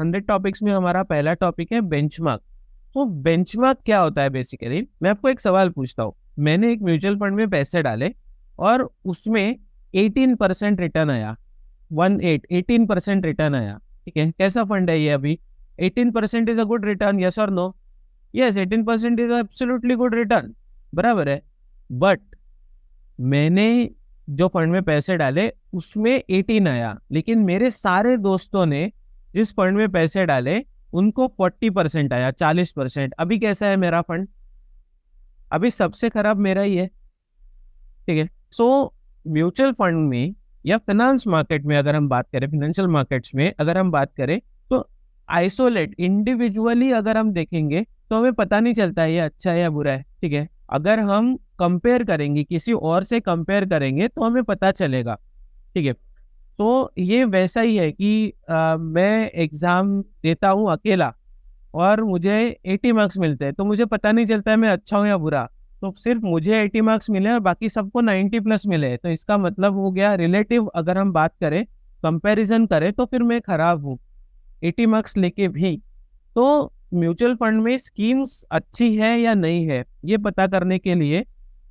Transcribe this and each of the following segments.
100 topics में हमारा पहला टॉपिक है बेंचमार्क। तो बेंचमार्क क्या होता है बेसिकली, मैं आपको एक सवाल पूछता हूँ। मैंने एक म्यूचुअल फंड में पैसे डाले और उसमें 18% रिटर्न आया, 18% रिटर्न आया, ठीक है। कैसा फंड है ये अभी? 18% is a good return, yes और no? Yes, 18% is absolutely good return, बराबर है। बट मैंने जो फंड में पैसे डाले उसमें 18 आया, लेकिन मेरे सारे दोस्तों ने जिस फंड में पैसे डाले उनको 40% आया, 40%। अभी कैसा है मेरा फंड? अभी सबसे खराब मेरा ही है, ठीक है। सो म्यूचुअल फंड में या फाइनेंस मार्केट में अगर हम बात करें, फाइनेंशियल मार्केट्स में अगर हम बात करें, तो आइसोलेट इंडिविजुअली अगर हम देखेंगे तो हमें पता नहीं चलता है ये अच्छा है या बुरा है, ठीक है। अगर हम कंपेयर करेंगे, किसी और से कंपेयर करेंगे तो हमें पता चलेगा, ठीक है। तो ये वैसा ही है कि मैं एग्जाम देता हूँ अकेला और मुझे 80 मार्क्स मिलते हैं, तो मुझे पता नहीं चलता है मैं अच्छा हूँ या बुरा। तो सिर्फ मुझे 80 मार्क्स मिले और बाकी सबको 90+ मिले, तो इसका मतलब हो गया रिलेटिव अगर हम बात करें, कंपैरिजन करें, तो फिर मैं खराब हूँ 80 मार्क्स लेके भी। तो म्यूचुअल फंड में स्कीम्स अच्छी है या नहीं है, ये पता करने के लिए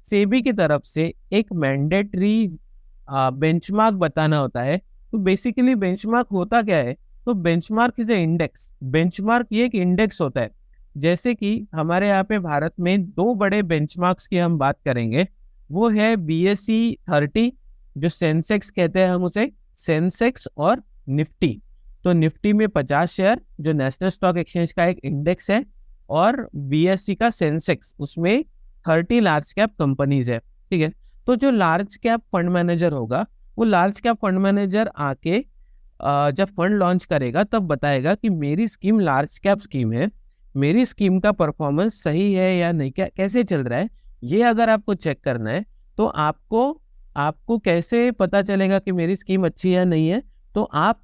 सेबी की तरफ से एक मैंडेटरी बेंचमार्क बताना होता है। तो बेसिकली बेंचमार्क होता क्या है? तो benchmark is a index. Benchmark ये एक इंडेक्स होता है। जैसे कि हमारे यहाँ पे भारत में दो बड़े बेंचमार्क्स की हम बात करेंगे, वो है BSE 30, जो सेंसेक्स कहते हैं हम उसे, सेंसेक्स और निफ्टी। तो निफ्टी में 50 शेयर जो नेशनल स्टॉक एक्सचेंज का एक इंडेक्स है, और BSE का सेंसेक्स, उसमें 30 लार्ज कैप कंपनीज है, ठीक है। तो जो लार्ज कैप फंड मैनेजर होगा, वो लार्ज कैप फंड मैनेजर आके जब फंड लॉन्च करेगा तब बताएगा कि मेरी स्कीम लार्ज कैप स्कीम है, मेरी स्कीम का परफॉर्मेंस सही है या नहीं, क्या कैसे चल रहा है, ये अगर आपको चेक करना है तो आपको कैसे पता चलेगा कि मेरी स्कीम अच्छी है या नहीं है? तो आप,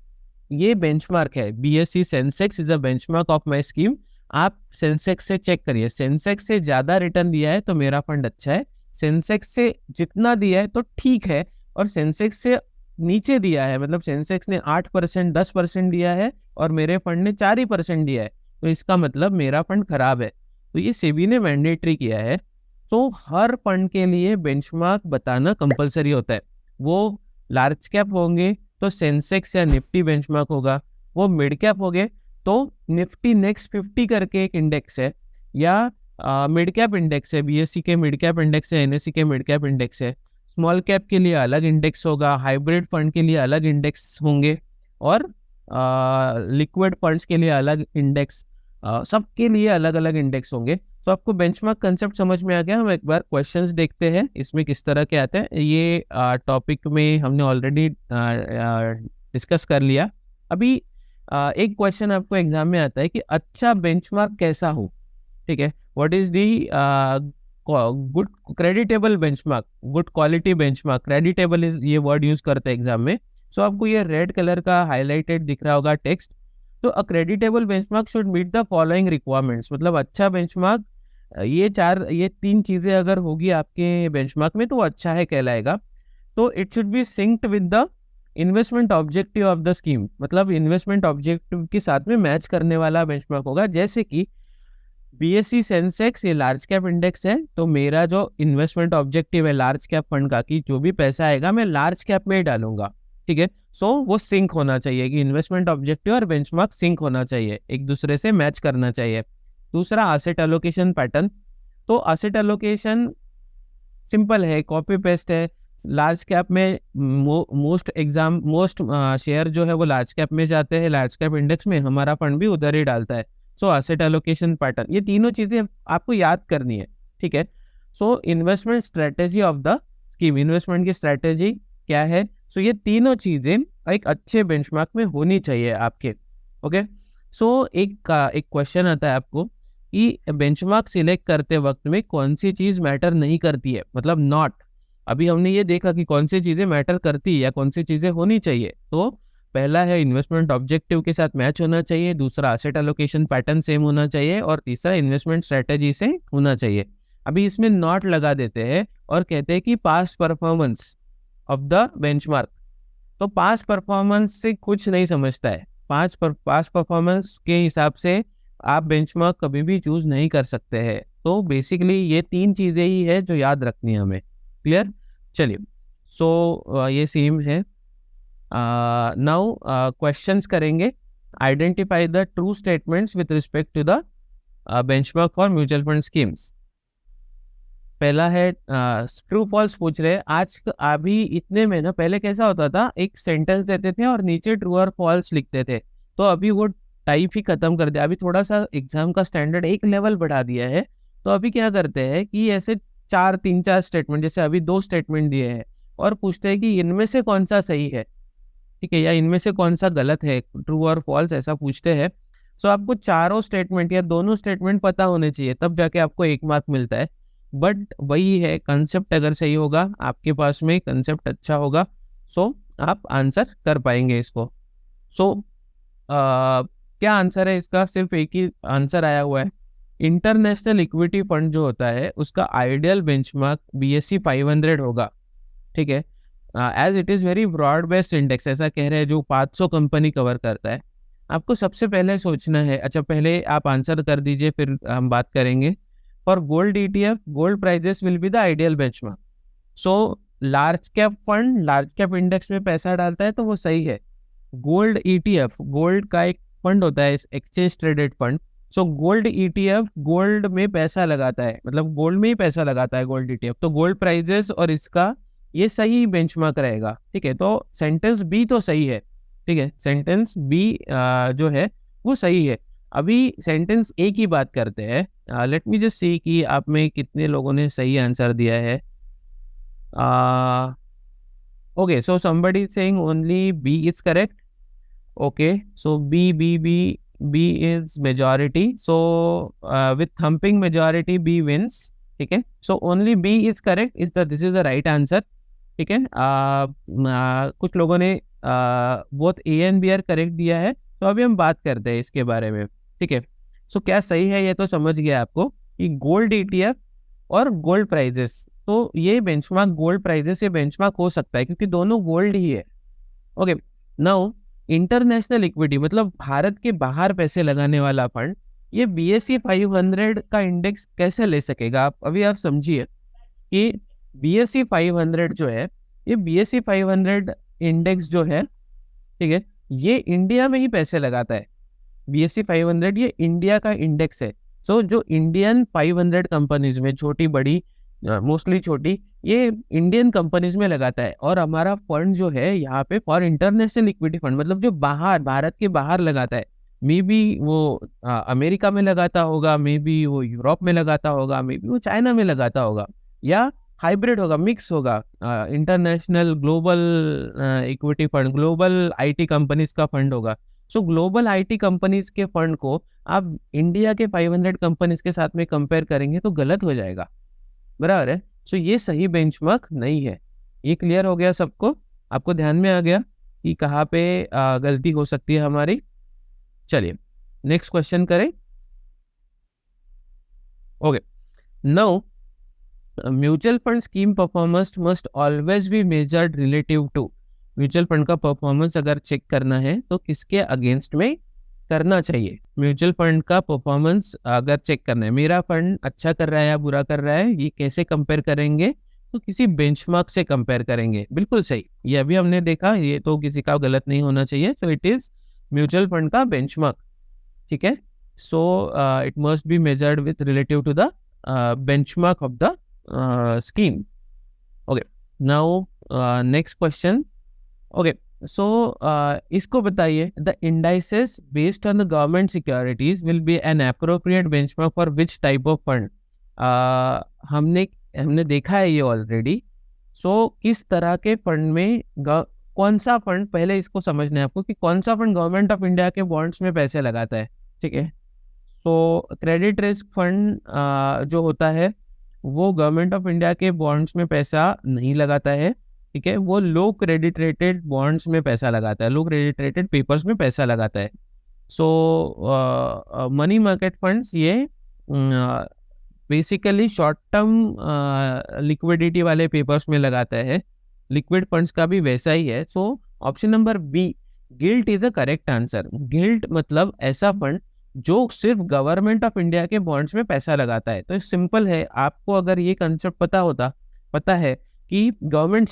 ये बेंचमार्क है, BSE Sensex is a benchmark of my scheme. आप सेंसेक्स से चेक करिए, सेंसेक्स से ज्यादा रिटर्न दिया है तो मेरा फंड अच्छा है, सेंसेक्स से जितना दिया है तो ठीक है, और सेंसेक्स से नीचे दिया है, मतलब सेंसेक्स ने 8%, 10% दिया है और मेरे फंड ने 4% दिया है, तो इसका मतलब मेरा फंड खराब है। तो ये सेबी ने मैंडेटरी किया है। तो हर फंड के लिए बेंचमार्क बताना कंपलसरी होता है। वो लार्ज कैप होंगे तो सेंसेक्स या निफ्टी बेंचमार्क होगा, वो मिड कैप हो गए तो निफ्टी नेक्स्ट 50 करके एक इंडेक्स है, या मिड कैप इंडेक्स है, BSE के मिड कैप इंडेक्स है, NSE के मिड कैप इंडेक्स है। स्मॉल कैप के लिए अलग इंडेक्स होगा, हाइब्रिड फंड के लिए अलग इंडेक्स होंगे, और लिक्विड फंड्स के लिए अलग इंडेक्स, सबके लिए अलग अलग इंडेक्स होंगे। तो आपको बेंचमार्क कंसेप्ट समझ में आ गया। हम एक बार क्वेश्चंस देखते हैं इसमें किस तरह के आते हैं। ये टॉपिक में हमने ऑलरेडी डिस्कस कर लिया। अभी एक क्वेश्चन आपको एग्जाम में आता है कि अच्छा बेंचमार्क कैसा हो, ठीक है। What is the good creditable benchmark, good quality benchmark, creditable is ये वर्ड यूज करते हैं एग्जाम में। सो आपको ये रेड कलर का हाईलाइटेड दिख रहा होगा टेक्स्ट। तो a creditable benchmark should meet the following requirements, मतलब अच्छा बेंचमार्क ये 3 चीजें अगर होगी आपके बेंचमार्क में तो वो अच्छा है कहलाएगा। तो it should be synced with the investment objective of the scheme, मतलब इन्वेस्टमेंट ऑब्जेक्टिव के साथ में मैच करने वाला बेंचमार्क होगा। जैसे कि BSE सेंसेक्स ये लार्ज कैप इंडेक्स है, तो मेरा जो इन्वेस्टमेंट ऑब्जेक्टिव है लार्ज कैप फंड का, कि जो भी पैसा आएगा मैं लार्ज कैप में ही डालूंगा, ठीक है। सो वो सिंक होना चाहिए, कि इन्वेस्टमेंट ऑब्जेक्टिव और बेंचमार्क सिंक होना चाहिए, एक दूसरे से मैच करना चाहिए। दूसरा, एसेट एलोकेशन पैटर्न। तो एसेट एलोकेशन सिंपल है, कॉपी पेस्ट है। लार्ज कैप में मोस्ट शेयर जो है वो लार्ज कैप में जाते हैं, लार्ज कैप इंडेक्स में हमारा फंड भी उधर ही डालता है। सो एसेट एलोकेशन पैटर्न, ये तीनों चीजें आपको याद करनी है, ठीक है। So investment strategy of the scheme, investment की स्ट्रेटेजी क्या है, सो ये तीनों चीजें एक अच्छे बेंचमार्क में होनी चाहिए आपके, ओके। सो एक क्वेश्चन आता है आपको कि बेंचमार्क सिलेक्ट करते वक्त में कौन सी चीज मैटर नहीं करती है, मतलब नॉट। अभी हमने ये देखा कि कौन सी चीजें मैटर करती है या कौन सी चीजें होनी चाहिए। तो पहला है इन्वेस्टमेंट ऑब्जेक्टिव के साथ मैच होना चाहिए, दूसरा एसेट एलोकेशन पैटर्न सेम होना चाहिए, और तीसरा इन्वेस्टमेंट स्ट्रेटेजी से होना चाहिए। अभी इसमें नॉट लगा देते हैं और कहते हैं कि past performance of the benchmark. तो पास्ट परफॉर्मेंस से कुछ नहीं समझता है, पास्ट परफॉर्मेंस के हिसाब से आप बेंचमार्क कभी भी चूज नहीं कर सकते हैं। तो बेसिकली ये 3 चीजें ही है जो याद रखनी है हमें। क्लियर? चलिए, सो ये सेम है। नाउ क्वेश्चंस करेंगे। Identify the true statements with respect to the benchmark for mutual fund schemes. पहला है ट्रू फॉल्स पूछ रहे हैं। आज अभी इतने में ना, पहले कैसा होता था, एक सेंटेंस देते थे और नीचे ट्रू और फॉल्स लिखते थे। तो अभी वो टाइप ही खत्म कर दिया। अभी थोड़ा सा एग्जाम का स्टैंडर्ड एक लेवल बढ़ा दिया है। तो अभी क्या करते हैं कि ऐसे 3-4 स्टेटमेंट, जैसे अभी 2 स्टेटमेंट दिए हैं और पूछते हैं कि इनमें से कौन सा सही है, ठीक है, या इनमें से कौन सा गलत है, ट्रू और फॉल्स, ऐसा पूछते हैं। सो आपको चारों स्टेटमेंट या दोनों स्टेटमेंट पता होने चाहिए, तब जाके आपको 1 मार्क मिलता है। बट वही है, कंसेप्ट अगर सही होगा, आपके पास में कंसेप्ट अच्छा होगा, सो आप आंसर कर पाएंगे इसको। सो क्या आंसर है इसका? सिर्फ एक ही आंसर आया हुआ है। इंटरनेशनल इक्विटी फंड जो होता है उसका आइडियल बेंचमार्क BSE 500 होगा, ठीक है। As it is very broad based index, ऐसा कह रहे हैं, जो 500 कंपनी कवर करता है। आपको सबसे पहले सोचना है, अच्छा पहले आप आंसर कर दीजिए, फिर हम बात करेंगे। For gold ETF, gold prices will be the ideal benchmark. So large cap fund large cap index में पैसा डालता है तो वो सही है। गोल्ड ETF, गोल्ड का एक फंड होता है, exchange traded fund. So gold ETF gold में पैसा लगाता है, मतलब गोल्ड में ही पैसा लगाता है गोल्ड ETF। तो गोल्ड प्राइजेस और इसका ये सही बेंचमार्क रहेगा, ठीक है। तो सेंटेंस बी तो सही है, ठीक है, सेंटेंस बी जो है वो सही है। अभी सेंटेंस ए की बात करते हैं। लेट मी जस्ट सी कि आप में कितने लोगों ने सही आंसर दिया है। Okay, so somebody saying only B is correct. Okay, so B is majority. So with thumping majority B wins. ठीक है, so only B is correct. This is the right answer. ठीक है, कुछ लोगों ने both A and B are correct दिया है। तो अभी हम बात करते हैं इसके बारे में, ठीक है। सो क्या सही है ये तो समझ गया आपको कि गोल्ड ETF और गोल्ड प्राइजेस, तो ये बेंचमार्क गोल्ड प्राइजेस से बेंचमार्क हो सकता है क्योंकि दोनों गोल्ड ही है। ओके, नाउ इंटरनेशनल इक्विटी मतलब भारत के बाहर पैसे लगाने वाला फंड, ये BSE 500 का इंडेक्स कैसे ले सकेगा? अभी आप समझिए कि BSE 500 जो है, ये BSE 500 इंडेक्स जो है, ठीक है, ये इंडिया में ही पैसे लगाता है। BSE 500 ये इंडिया का इंडेक्स है। सो जो इंडियन 500 कंपनीज में, छोटी बड़ी, मोस्टली छोटी, ये इंडियन कंपनीज में लगाता है। और हमारा फंड जो है यहाँ पे फॉर इंटरनेशनल इक्विटी फंड, मतलब जो बाहर, भारत के बाहर लगाता है। मे बी वो अमेरिका में लगाता होगा, मे बी वो यूरोप में लगाता होगा, मे बी वो चाइना में लगाता होगा, या हाइब्रिड होगा, मिक्स होगा। International global equity fund, global IT companies का फंड होगा। सो ग्लोबल IT कंपनीज के फंड को आप इंडिया के 500 कंपनीज के साथ में कंपेयर करेंगे तो गलत हो जाएगा, बराबर है। सो ये सही बेंचमार्क नहीं है। ये क्लियर हो गया सबको? आपको ध्यान में आ गया कि कहाँ पे गलती हो सकती है हमारी? चलिए नेक्स्ट क्वेश्चन करें। Okay, now mutual fund scheme performance must always be measured relative to. Mutual fund का परफॉर्मेंस अगर चेक करना है तो किसके अगेंस्ट में करना चाहिए? म्यूचुअल फंड का परफॉर्मेंस अगर चेक करना है, मेरा फंड अच्छा कर रहा है या बुरा कर रहा है, ये कैसे कंपेयर करेंगे? तो किसी बेंचमार्क से कंपेयर करेंगे। बिल्कुल सही, ये अभी हमने देखा, ये तो किसी का गलत नहीं होना चाहिए। तो इट इज म्यूचुअल फंड का बेंचमार्क, ठीक है। So it must be measured with relative to the benchmark of the scheme. Okay, now next question. Okay, so इसको बताइए, the indices based on the government securities will be an appropriate benchmark for which type of fund? हमने देखा है ये already. सो किस तरह के fund में कौन सा फंड, पहले इसको समझना है आपको कि कौन सा फंड गवर्नमेंट ऑफ इंडिया के बॉन्ड्स में पैसे लगाता है, ठीक है। तो क्रेडिट रिस्क फंड जो होता है वो गवर्नमेंट ऑफ इंडिया के बॉन्ड्स में पैसा नहीं लगाता है, ठीक है। वो लो क्रेडिट रेटेड बॉन्ड्स में पैसा लगाता है, लो क्रेडिट रेटेड पेपर्स में पैसा लगाता है। सो मनी मार्केट फंड्स ये बेसिकली शॉर्ट टर्म लिक्विडिटी वाले पेपर्स में लगाता है। लिक्विड फंड्स का भी वैसा ही है। So option number B, gilt is a correct answer. Gilt मतलब ऐसा फंड जो सिर्फ गवर्नमेंट ऑफ इंडिया के बॉन्ड्स में पैसा लगाता है। तो सिंपल है, आपको अगर ये कंसेप्ट पता है कि गवर्नमेंट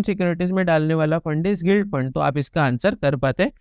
सिक्योरिटीज में डालने वाला फंड इज गिल्ट फंड, तो आप इसका आंसर कर पाते